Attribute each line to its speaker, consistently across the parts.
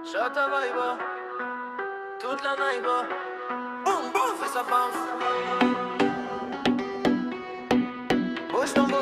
Speaker 1: Shot ta vibe, toute la night, boum boum, fais ça bounce. Bouge ton boule,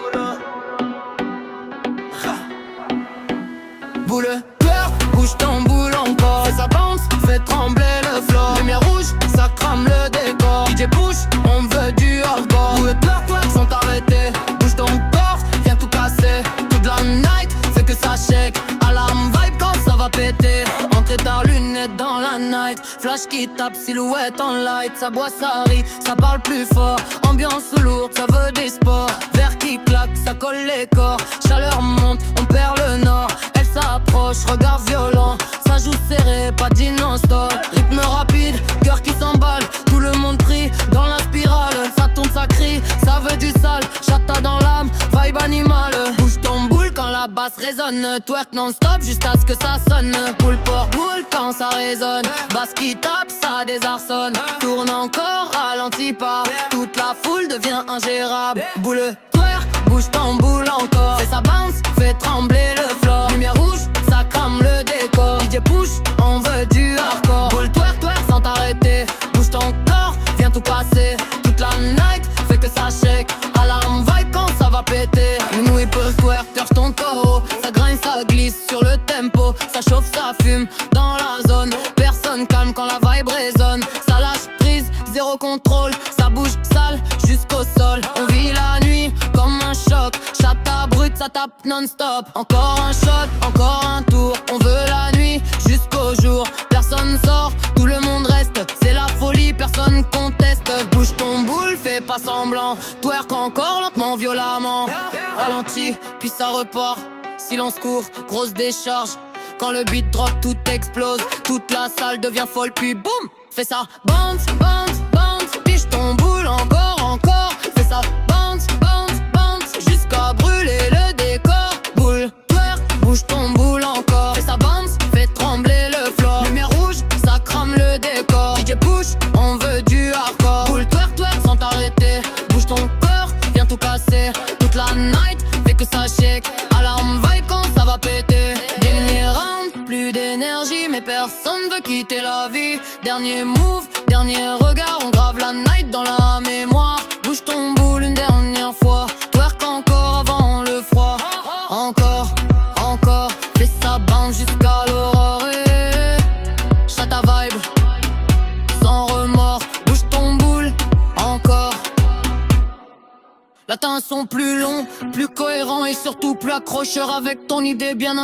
Speaker 1: boule, cœur, bouge ton boule encore. Fais ça bounce, fais trembler le floor. Lumière rouge, ça crame le décor. DJ push, on veut du hardcore. Boule, twerk, sont arrêtés. Bouge ton corps, viens tout casser. Toute la night, fais que ça shake. Alarme vibe quand ça va péter. Entrée tard, lunettes dans la night. Flash qui tape, silhouette en light. Ça boit, ça rit, ça parle plus fort. Ambiance lourde, ça veut des sports. Verre qui claque, ça colle les corps. Chaleur monte, on perd le nord. Elle s'approche, regard violent. Ça joue serré, pas dit non-stop. Rythme rapide, cœur qui s'emballe. Tout le monde prie dans la spirale. Ça tourne, ça crie, ça veut du sale. Chata dans l'âme, vibe animale. Bouge ton boule quand la basse résonne. Twerk non-stop jusqu'à ce que ça sonne. Boule pour boule quand ça résonne. Basse qui tape, ça désarçonne. Tourne encore, ralentis pas. Toute la foule devient ingérable. Boule, twerk, bouge ton boule encore. Fais ça bounce, fais trembler le floor. Lumière rouge, ça crame le décor. DJ push, on veut du hardcore. Boule, twerk, twerk sans t'arrêter. Bouge ton corps, viens tout passer. Toute la night, fais que ça shake. Alarme vibe quand ça va péter. Une nuit peut twerk, touche ton corps. Ça grince, ça glisse sur le tempo. Ça chauffe, ça fume dans la zone. Personne calme quand la vibe résonne. Ça lâche prise, zéro contrôle. Ça bouge sale jusqu'au sol. On vit la nuit comme un choc. Chata brute, ça tape non-stop. Encore un shot, encore un tour. On veut la nuit jusqu'au jour. Personne sort, tout le monde reste. C'est la folie, personne conteste. Bouge ton boule, fais pas semblant. Twerk encore lentement, violemment. Ralenti, puis ça repart. Silence court, grosse décharge. Quand le beat drop, tout explose. Toute la salle devient folle, puis boum. Fais ça, bounce, bounce, bounce. Pige ton boule encore, encore. Fais ça, bounce, bounce, bounce. Jusqu'à brûler le décor. Boule, twerk, bouge ton boule encore. Fais ça, bounce, fais trembler le floor. Lumière rouge, ça crame le décor. DJ push, on veut du hardcore. Boule, twerk, twerk sans t'arrêter. Bouge ton corps, viens tout casser. Toute la night, fais que ça shake. Alarme vibe quand ça va péter. Dernier round, plus d'énergie, mais personne veut quitter la vie. Dernier move, dernier regard, on grave la night dans la mémoire. Bouge ton boule une dernière fois. Twerk encore avant le froid. Encore, encore, fais ça bounce jusqu'à l'aurore. Chata ta vibe, sans remords. Bouge ton boule, encore. Latin son plus long, plus cohérent et surtout plus accrocheur avec ton idée bien.